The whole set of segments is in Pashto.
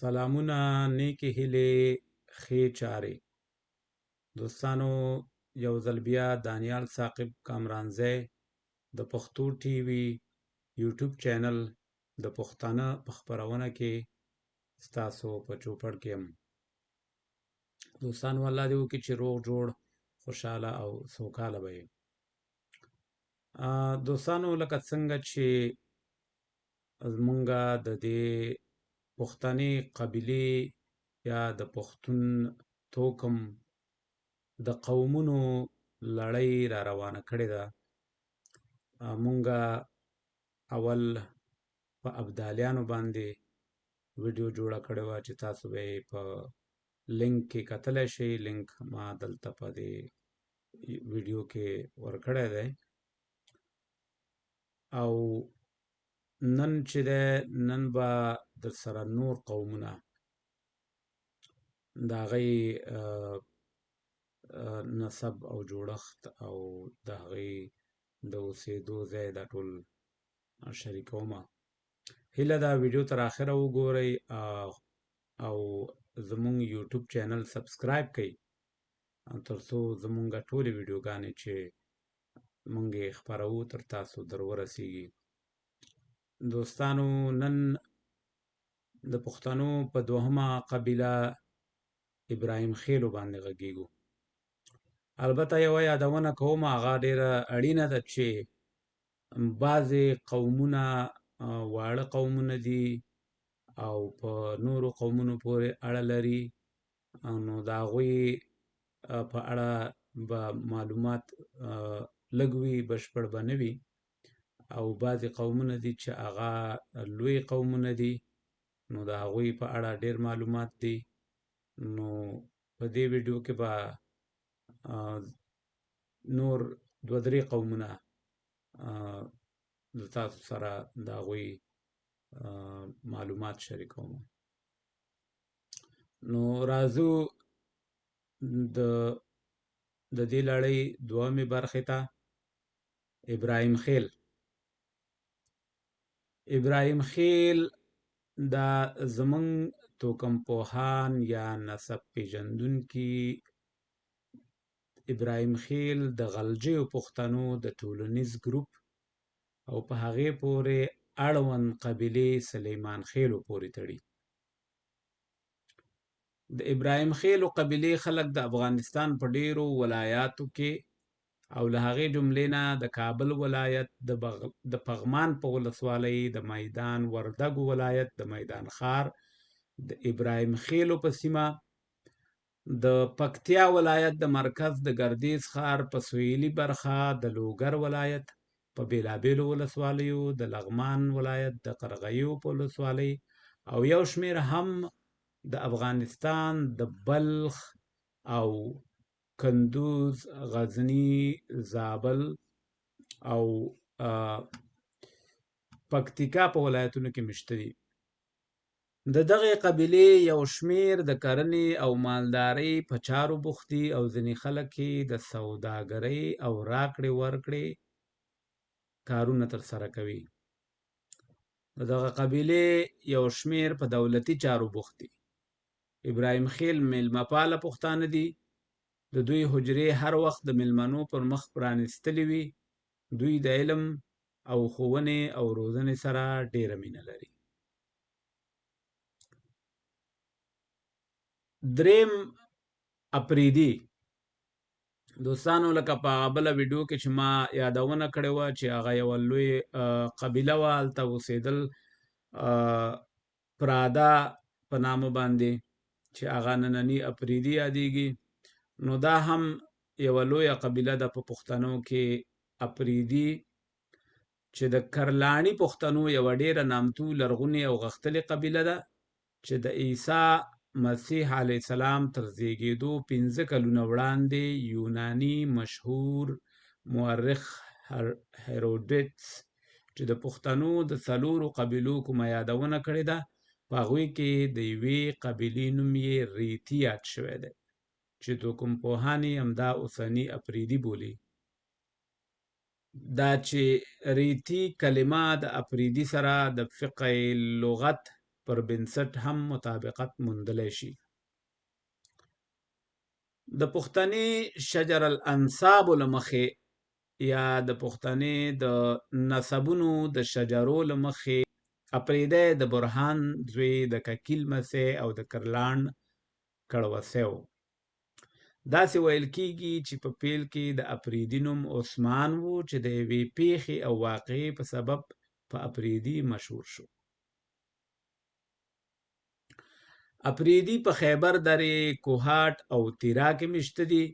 سلامونه نیکې هیلې ښې چارې دوستانو، یو ځل بیا دانیال ثاقب کامرانزی د پښتو ټي وي یوټیوب چینل د پښتانه په خپرونه کې ستاسو په چوپړ کې یم. دوستانو، الله دې وکړي چې روغ جوړ، خوشحاله او سوکاله به یې. دوستانو، لکه څنګه چې زمونږه د دې پښتني قبیلې یا د پښتون توکم د قومونو لړۍ را روانه کړې ده. مونږه اول په ابدالیانو باندې ویډیو جوړه کړې وه چې تاسو به یې په لینک کې کتلی شئ. لینک ما دلته په دې ویډیو کې ورکړی دی. او نن چې دی، نن به در سره نور قومونه د هغې نسب او جوړښت او د هغې د اوسېدو ځای دا ټول شریکومه. هیله ده ویډیو تر آخره وګورئ او زمونږ یوټیوب چینل سبسکرایب کړئ تر څو زمونږ ټولې ویډیوګانې چې مونږ یې خپروو تر تاسو در ورسیږي. دوستانو، نن د پښتنو په دوهمه قبیله ابراهیم خیلو باندې غږیږو. البته یوه یادونه کوم، هغه ډیره اړینه ده چې بعضې قومونه واړه قومونه دي او په نورو قومونو پورې اړه لري، نو د هغوی په اړه به معلومات لږ وي، بشپړ به نه وي. او بعضې قومونه دي چې هغه لوی قومونه دي، نو د هغوی په اړه ډیر معلومات دي. نو په دې ویډیو کې به نور دوه درې قومونه د تاسو سره د هغوی معلومات شریکوم. نو راځو د دې لړۍ دوهمې برخې ته. ابراهیم خیل دا زمونږ توکم پوهان یا نسب پیژندونکي ابراهیم خیل د غلجیو پښتنو د ټولنیز ګروپ او په هغې پورې اړوند قبیلې سلیمان خیلو پورې تړي. د ابراهیم خیلو قبیلې خلک د افغانستان په ډیرو ولایاتو کې او له هغې جملې نه د کابل ولایت د پغمان په ولسوالۍ، د میدان وردګو ولایت د میدان ښار، د ابراهیم خیلو په سیمه، د پکتیا ولایت د مرکز د ګردیز ښار په سویلي برخه، د لوګر ولایت په بیلابیلو ولسوالیو، د لغمان ولایت د قرغیو په ولسوالۍ او یو شمیر هم د افغانستان د بلخ او کندوز، غزنی، زابل او پکتیکا په ولایتونو کې مشته دي. د دغې قبیلې یو شمیر د کرنې او مالدارۍ په چارو بوخت دي او ځینې خلک یې د سوداګرۍ او راکړې ورکړې کارونه ترسره کوي. د دغه قبیلې یو شمیر په دولتي چارو بوخت دي. ابراهیم خیل میلمه پاله پښتانه دي. د دوی حجرې هر وخت د میلمنو پر مخ پرانیستلې وي. دوی د علم او ښوونې او روزنې سره ډیره مینه لري. دریم، اپریدي. دوستانو، لکه په هغه بله ویډیو کې چې ما یادونه کړې وه چې هغه یوه لوی قبیله وه، هلته اوسېدل پراده په نامه باندې، چې هغه ننني اپریدي یادیږي. نو دا هم یوه لویه قبیله ده په پښتنو کې، اپریدي، چې د کرلاڼي پښتنو یوه ډیره نامتو، لرغونې او غښتلې قبیله ده چې د عیسی مسیح علیه السلام تر زیږېدو 15 کلونه وړاندې یوناني مشهور مورخ هیروډیټس چې د پښتنو د 4 قبیلو کومه یادونه کړې ده، په هغوی کې د یوې قبیلې نوم یې ریتي یاد شوی دی چې توکم پوهان یې همدا اوسني اپریدي بولي. دا چې ریتي کلمه د اپریدي سره د فقه لغت پر بنسټ هم مطابقت موندلی شي. د پښتني شجر الانصاب له مخې یا د پښتني د نسبونو د شجرو له مخې اپریدی د برهان زوی د ککیل مسۍ او د کرلانډ کړوسی و. داسې ویل کېږي چې په پیل کې د اپریدي نوم عثمان و چې د یوې پیښې او واقعې په سبب په اپریدي مشهور شو. اپریدي په خیبر درې، کوهاټ او تیرا کې میشته دي.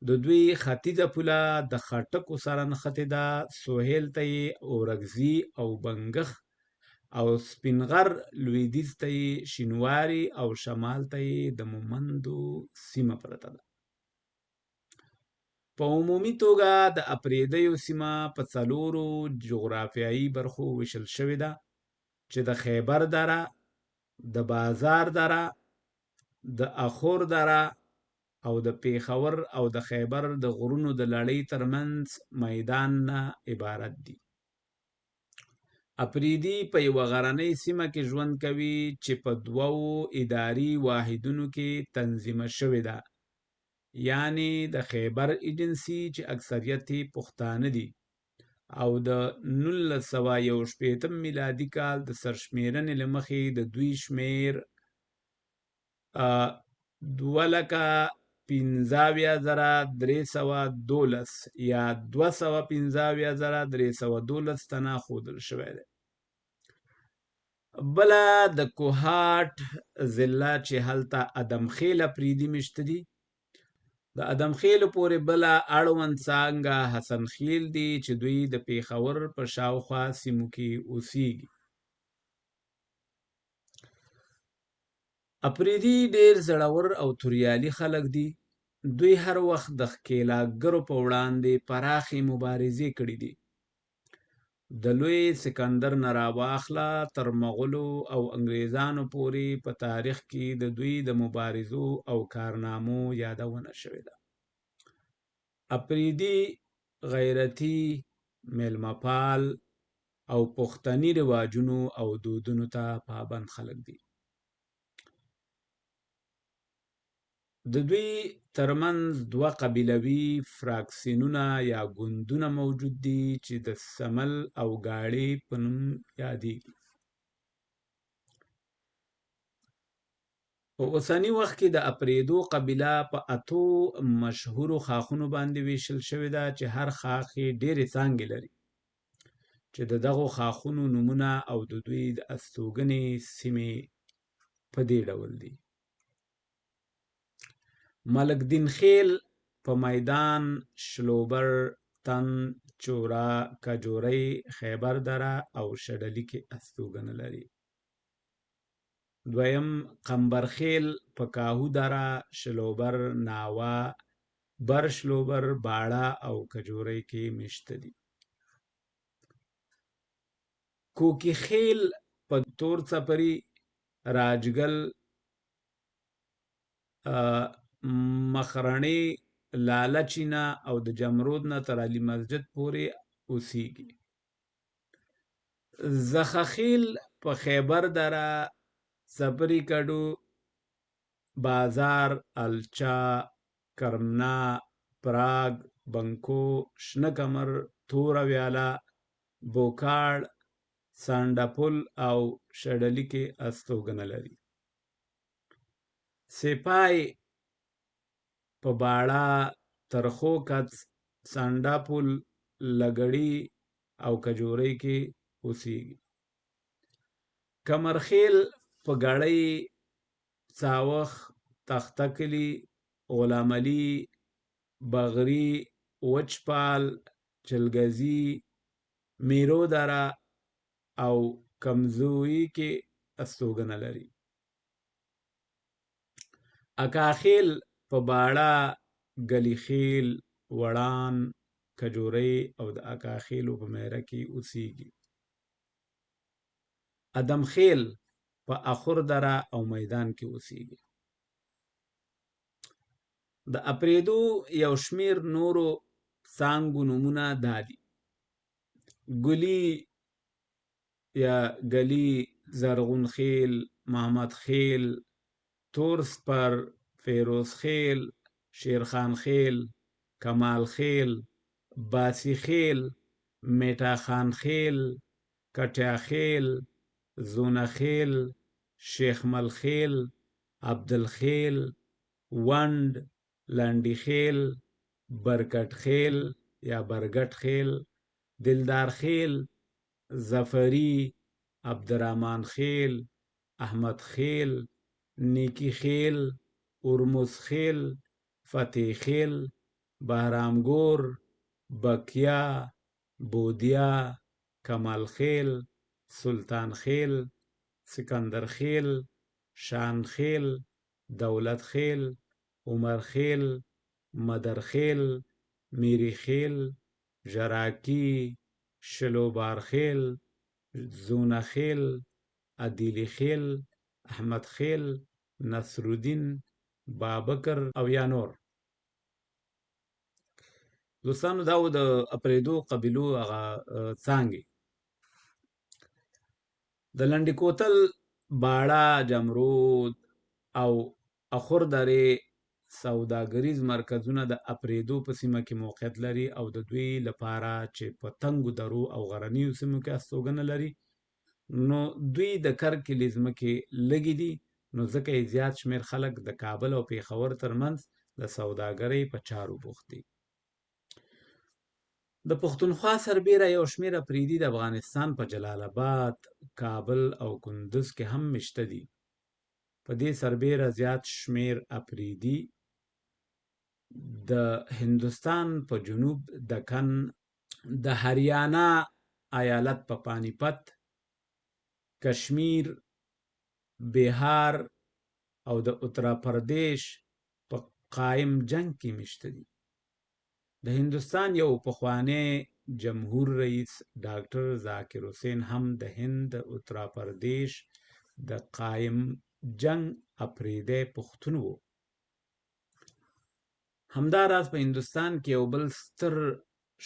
د دوی ختیځه پوله د خټکو سره نښتې ده، سهیل ته یې اورکزي او بنګښ او سپینغر، لویدیځ ته یې شینواري او شمال ته یې د مومندو سیمه پرته ده. په عمومي توګه د اپریدیو سیمه په 4 جغرافیایي برخو ویشل شوې ده چې د خیبر دره، د بازار دره، د اخور دره او د پیښور او د خیبر د غرونو د لړۍ ترمنځ میدان نه عبارت دي. اپریدي په یوه غرنۍ سیمه کې ژوند کوي چې په 2 اداري واحدونو کې تنظیمه شوې ده، یعنی د خیبر ایجنسي چې اکثریت یې پښتانه دي او د 1961 میلادي کال د سرشمیرنې له مخې د دوی شمیر 2,15,312 یا 215,312 تنه ښودل شوی دی. بله د کوهاټ ضلع چې هلته ادم خیل اپریدي میشته دي. د ادم خیلو پورې بله اړوند څانګه حسن خیل دي چې دوی د پیښور په شاوخوا سیمو کې اوسیږي. اپریدي ډیر زړور او توریالي خلک دي. دوی هر وخت د ښکېلاکګرو په وړاندې پراخې مبارزې کړي دي. د لوی سکندر نه راواخله تر مغولو او انګریزانو پورې په تاریخ کې د دوی د مبارزو او کارنامو یادونه شوې ده. اپریدي غیرتي، میلمه‌پال او پښتني رواجونو او دودونو ته پابند خلک دي. د دوی ترمنځ 2 قبیلوي فراکسیونونه یا ګوندونه موجود دي چې د سمل او ګاړې په نوم یادیږي. په اوسني وخت کې د اپریدو قبیله په 8 مشهورو ښاخونو باندې ویشل شوې ده چې هر ښاخ یې ډېرې څانګې لري چې د دغو ښاخونو نومونه او د دوی د استوګنې سیمې په دې ډول دي: ملک دین خیل په میدان، شلوبر، تن، چوره، کجورۍ، خیبر دره او شډلي کې استوګنه لري. دویم قمبرخیل په کاهو دره، شلوبر، ناوه، برشلوبر، باړه او کجورۍ کې میشته دي. کوکي خیل په تور څپري، راجګل، مخرڼې، لاله چینه او د جمرود نه تر علي مسجد پورې اوسیږي. زخه خیل په خیبر دره، څپري کډو، بازار، الچا، کرمنا، پراگ، بنکو، شنه کمر، توره ویاله، بوکاړ، سانډاپول او شډلي کې استوګنه لري. سیپای په باړه، ترخو کڅ، سانډاپول، لګړي او کجورۍ کې اوسیږي. کمرخیل په ګړۍ، څاوخ، تخته کلي، غلام علي، بغري، وچپال، چلګزي، میرو دره او کمزویي کې استوګنه لري. اکاخیل په باړه، ګلي خیل، وړان، کجورۍ او د اکاخیلو په میره کې اوسیږي. ادم خیل په اخور دره او میدان کې اوسیږي. د اپریدو یو شمیر نورو څانګو نومونه دا دي: ګلي یا ګلي، زرغون خیل، محمد خیل، تور سپر، فیروز خیل، شیرخان خیل، کمال خیل، باسی خیل، میټا خان خیل، کټیا خیل، زونه خیل، شیخ مل خیل، عبدالخیل، ونډ، لنډی خیل، برکت خیل یا برګټ خیل، دلدار خیل، ظفری، عبدالرحمن خیل، احمد خیل، نیکی خیل، ارموز خیل، فتح خیل، بهرامگور، بکیا، بودیا، کمال خیل، سلطان خیل، سکندر خیل، شان خیل، دولت خیل، عمر خیل، مدر خیل، میری خیل، ژراکی، شلوبار خیل، زونه خیل، عدیلی خیل، احمد خیل، نصرالدین، بابکر او یا نور. دوستانو دا و د اپریدو قبیلو هغه څانګې. د لنډی کوتل، باړه، جمرود او اخور درې سوداګریز مرکزونه د اپریدو په سیمه کې موقعیت لري او د دوی لپاره چې په تنګو درو او غرنیو سیمو کې استوګنه لري، نو دوی د کرکلي ځمکې لږې دي، نو ځکه یې زیات شمېر خلک د کابل او پېښور ترمنځ د سوداګرۍ په چارو بوخت دي. د پښتونخوا سربېره یو شمېر اپریدي د افغانستان په جلال آباد، کابل او کندز کې هم مشته دي. په دې سربېره زیات شمېر اپریدي د هندوستان په جنوب دکن، د هریانا ایالت په پانیپت، کشمیر، بهار او د اترا پردیش په قایم جنگ کې مشته دي. د هندوستان یو پخوانی جمهور رئیس ډاکټر ذاکر حسین هم د هند د اترا پردیش د قایم جنگ اپریدی پښتون و. همداراز په هندوستان کې یو بل ستر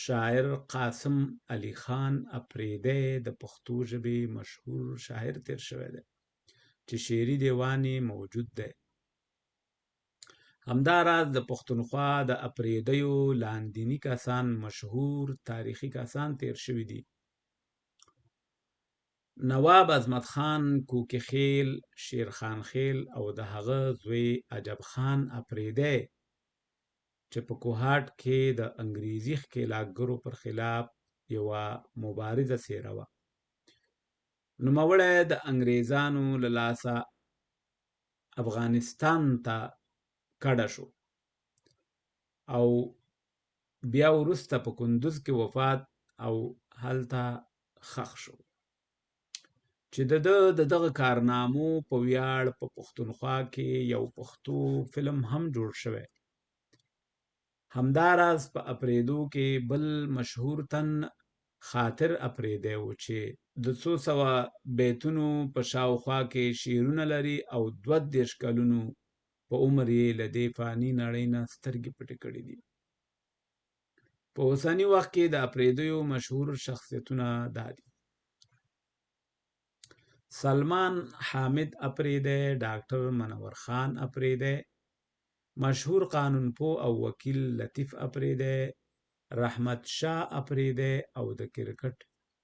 شاعر قاسم علي خان اپریدی د پښتو ژبې مشهور شاعر تیر شوی دی چې شعري دیوان یې موجود دی. همداراز د پښتونخوا د اپریدیو لاندیني کسان مشهور تاریخي کسان تیر شوي دي. نواب عظمت خان کوکي خیل، شیرخان خیل او د هغه زوی عجب خان اپریدی چې په کوهاټ کې د انګریزي ښکېلاکګرو پر خلاف یوه مبارزه څیره وه. نوموړی د انګریزانو له لاسه افغانستان ته کډه شو او بیا وروسته په کندوز کې وفات او هلته ښخ شو چې د دغه کارنامو په ویاړ په پښتونخوا کې یو پښتو فلم هم جوړ شوی. همداراز په اپریدو کې بل مشهور تن خاطر اپریدی و چې د څو سوه بیتونو په شاوخوا کې شعرونه لري او 32 کلونو په عمر یې له دې فاني نړۍ نه سترګې پټې کړې دي. په اوسني وخت کې د اپریدیو مشهور شخصیتونه دا دي: سلمان حامد اپریدی، ډاکټر منور خان اپریدی، مشهور قانونپوه او وکیل لطیف اپریدی، رحمت شاه اپریدی او د کرکټ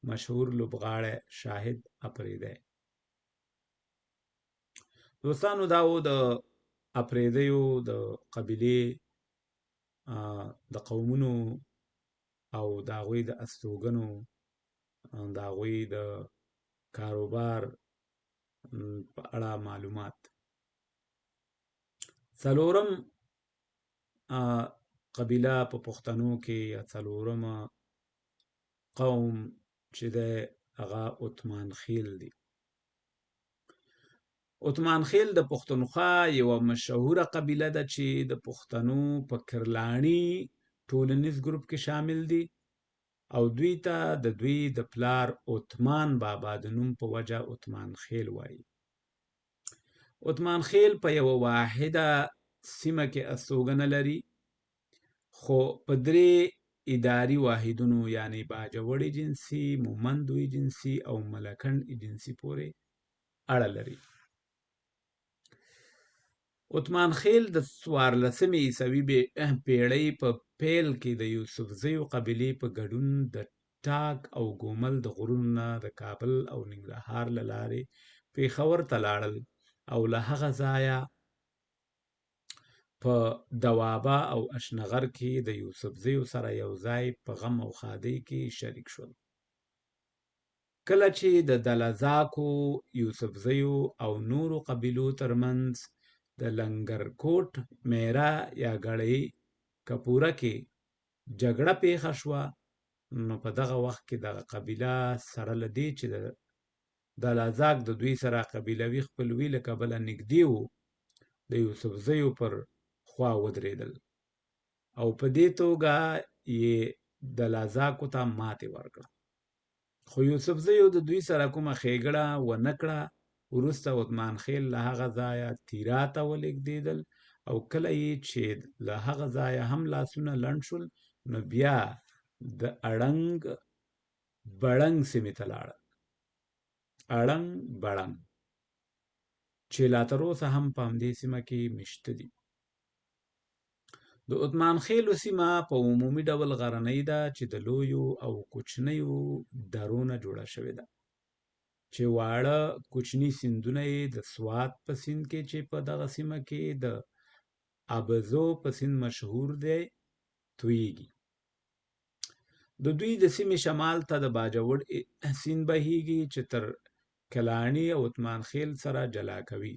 مشهور لوبغاړی شاهد اپریدی. دوستانو دا و د اپریدیو د قبیلې د قومونو او د هغوی د استوګنو، د هغوی د کاروبار په اړه معلومات. څلورم قبیله په پښتنو کې یا څلورم قوم چې دی هغه عثمان خیل دی. عثمان خیل د پښتونخوا یوه مشهوره قبیله ده چې د پښتنو په کرلاني ټولنیز ګروپ کې شامل دي او دوی ته د دوی د پلار عثمان بابا د نوم په وجه عثمان خیل وایي. عثمان خیل په یوه واحده سیمه کې استوګنه لري، خو په 3 اداري واحدونو یعنی باجوړ ایجنسي، مومند ایجنسي او ملکنډ ایجنسي پورې اړه لري. عثمان خیل د 14مې عیسوي پیړۍ په پیل کې د یوسفزیو قبیلې په ګډون د ټاک او ګومل د غرونو نه د کابل او ننګرهار له لارې پېښور ته لاړل او له هغه ځایه په دوابه او اشنغر کې د یوسفزیو سره یو ځای په غم او ښادۍ کې شریک شول. کله چې د دلزاکو، یوسفزیو او نورو قبیلو ترمنځ د لنګرکوټ میره یا ګړۍ کپوره کې جګړه پیښه شوه، نو په دغه وخت کې دغه قبیله سره له دې چې د دلزاک د دوی سره قبیلوي خپلوي له کبله نږدې وو، د یوسفزیو پر خوا ودرېدل او په دې توګه یې دلزاکو ته ماتې ورکړه. خو یوسفزیو د دوی سره کومه ښېګړه ونه کړه. وروسته عثمان خیل له هغه ځایه تیرا ته ولېږدېدل او کله یې چې له هغه ځایه هم لاسونه لنډ شول، نو بیا د اړنګ بړنګ سیمې ته لاړل. اړنګ بړنګ چې لا تر اوسه هم په همدې سیمه کې مېشته دي. د عثمان خیلو سیمه په عمومي ډول غرنۍ ده چې د لویو او کوچنیو درو نه جوړه شوې ده، چې واړه کوچني سیندونه یې د سوات په سیند کې چې په دغه سیمه کې د ابزو په سیند مشهور دی تویږي. د دوی د سیمې شمال ته د باجوړ سیند بهیږي چې تر کلاني او عثمان خیل سره جلا کوي.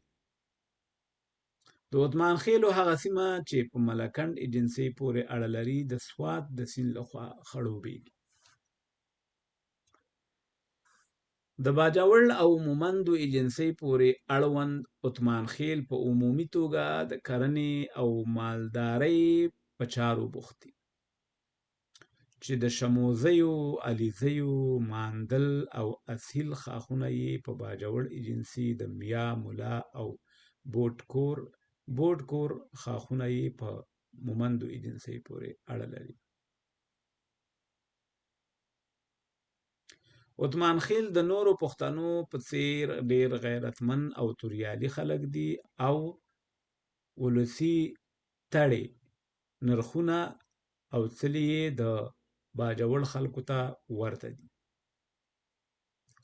د عثمان خیلو هغه سیمه چې په ملکنډ ایجنسۍ پورې اړه لري د سوات د سیند لخوا خړوبېږي. د باجوړ او مومندو ایجنسۍ پورې اړوند عثمان خیل په عمومي توګه د کرنې او مالدارۍ په چارو بوخت دي، چې د شموزیو، علیزیو، ماندل او اصیل ښاخونه یې په باجوړ ایجنسۍ، د میا، ملا او بوټ کور ښاخونه یې په مومندو ایجنسۍ پورې اړه لري. عثمان خیل د نورو پښتنو په څېر ډېر غیرتمن او توریالي خلک دي او ولسي تړې، نرخونه او څلي یې د باجوړ خلکو ته ورته دي.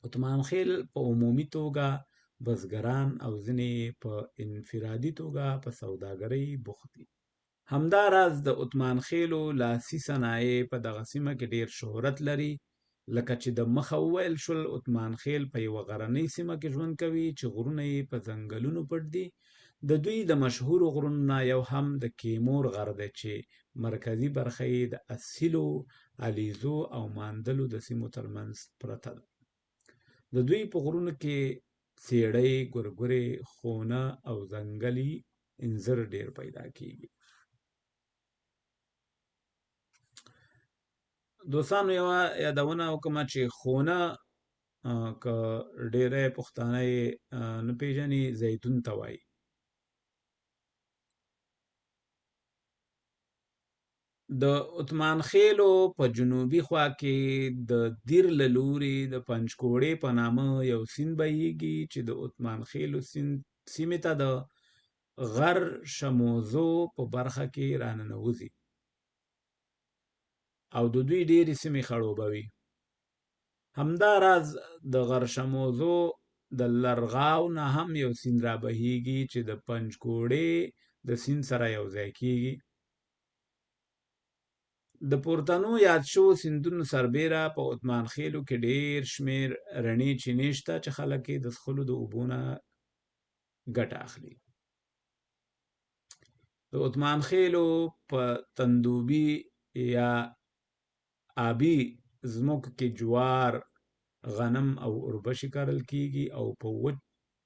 عثمان خیل په عمومي توګه بزګران او ځینې په انفرادي توګه په سوداګرۍ بوخت دي. همداراز د عثمان خیلو لاسي صنایع په دغه سیمه کې ډېر شهرت لري. لکه چې د مخه وویل شول، عثمان خیل په یوه غرنۍ سیمه کې ژوند کوي چې غرونه یې په ځنګلونو پټ دي. د دوی د مشهورو غرونو نه یو هم د کیمور غر دی چې مرکزي برخه یې د اصیلو، علیزو او ماندلو د سیمو ترمنځ پرته ده. د دوی په غرونو کې څېړۍ، ګورګورې، خونه او ځنګلي انځر ډېر پیدا کیږي. دوستانو یوه یادونه وکړم چې خونه که ډېری پښتانه یې نه پېژني، زیتون ته وایي. د عثمان خیلو په جنوبي خوا کې د دیر له لوري د پنجکوړې په نامه یو سیند بهیږي چې د عثمان خیلو سیمې ته د غر شموزو په برخه کې راننوځي او د دوی ډېرې سیمې خړوبوي. همداراز د غر شموزو د لرغاو نه هم یو سیند را بهیږي چې د پنجکوړې د سیند سره یو ځای کیږي. د پورتنو یاد شوو سیندونو سربیره په عثمان خیلو کې ډېر شمېر رڼې چینې شته چې خلک یې د څښلو د اوبو نه ګټه اخلي. د عثمان خیلو په تندوبي یا آبي ځمکو کې جوار، غنم او اوربشې کرل کیږي او په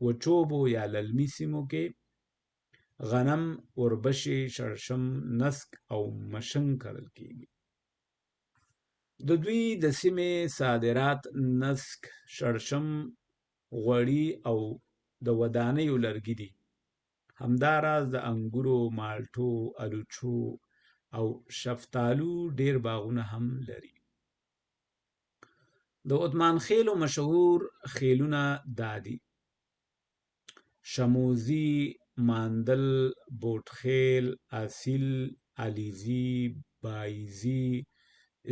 وچوبو یا للمي سیمو کې غنم، اوربشې، شړشم، نسک او مشنګ کرل کیږي. د دوی د سیمې صادرات نسک، شړشم، غوړي او د ودانیو لرګي دي. همداراز د انګورو، مالټو، الوچو او شفتالو ډېر باغونه هم لري. د عثمان خیلو مشهور خیلونه دا دي: شموزي، ماندل، بوټخیل، اصیل، علیزي، بایزي،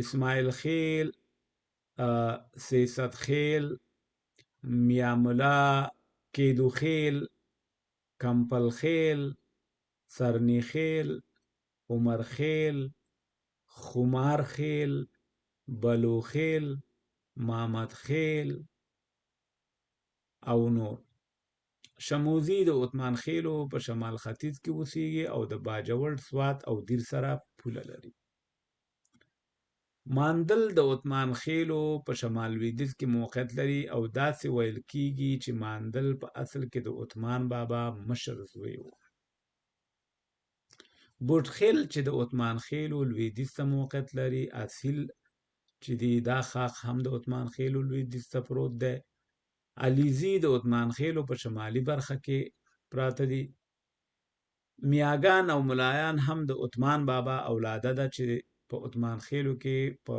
اسماعیل خیل، سیست خیل، میاملا، کیدو خیل، کمپل خیل، سرنی خیل، عمر خیل، خمار خیل، بلو خیل، محمد خیل او نور. شموزي د عثمان خیلو په شمال ختیځ کې اوسېږي او د باجوړ، سوات او دیر سره پوله لري. ماندل د عثمان خیلو په شمال لویدیځ کې موقعیت لري او داسې ویل کېږي چې ماندل په اصل کې د عثمان بابا مشر زوی و. بوټخیل چې د عثمان خیلو لویدیځ ته موقعیت لري، اصیل چې دی دا خاق هم د عثمان خیلو لویدیځ ته پروت دی. علیزي د عثمان خیلو په شمالي برخه کې پراته دي. میاګان او ملایان هم د عثمان بابا اولاده ده چې په عثمان خیلو کې په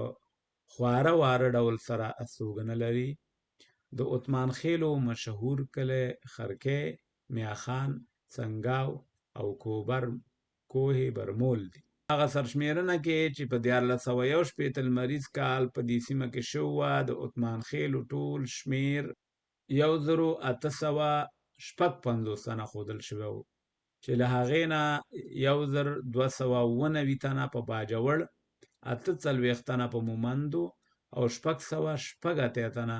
خواره واره ډول سره استوګنه لري. د عثمان خیلو مشهور کلی خرکۍ، میاخان، سنګاو او کوه برمول دي. هغه سرشمېرنه کې چې په 1461 لمریز کال په دې سیمه کې شوې وه، د عثمان خیلو ټول شمېر 1856 تنه ښودل شوی و، چې له هغې نه 1290 تنه په باجوړ، 48 تنه په مومندو او 686 تنه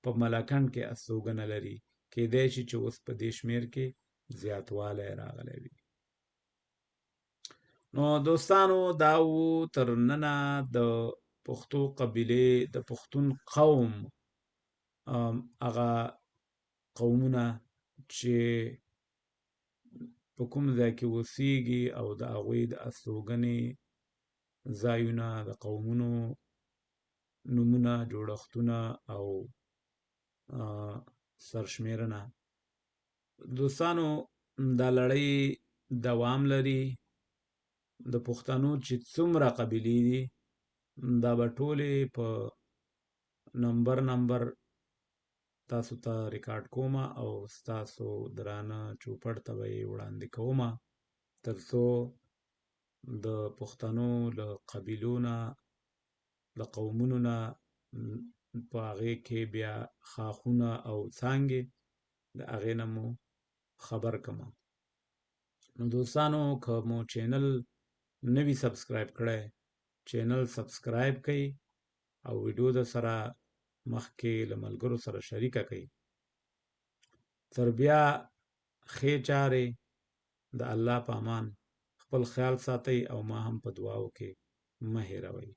په ملکنډ کې استوګنه لري. کېدای شي چې اوس په دې شمېر کې زیاتوالی راغلی وي. نو دوستانو، دا و تر ننه د پښتو قبیلې د پښتون قوم هغه قومونه چې په کوم ځای کې اوسېږي او د هغوی د استوګنې ځایونه، د قومونو نومونه، جوړښتونه او سرشمېرنه. دوستانو، دا لړۍ دوام لري. د پښتنو چې څومره قبیلې دي دا به ټولې په نمبر تاسو ته ریکارډ کومه او ستاسو درانه چوپړ ته به یې وړاندې کومه، تر څو د پښتنو له قبیلو نه، له قومونو نه په هغې کې بیا ښاخونه او څانګې د هغې نه مو خبر کړمه. نو دوستانو، که مو چینل نه وي سبسکرایب کړی، چینل سبسکرایب کړئ او ویډیو د سره مخکې له ملګرو سره شریکه کړئ. تر بیا ښې چارې د الله په امان. خپل خیال ساتئ او ما هم په دعاو کې مه هېروئ.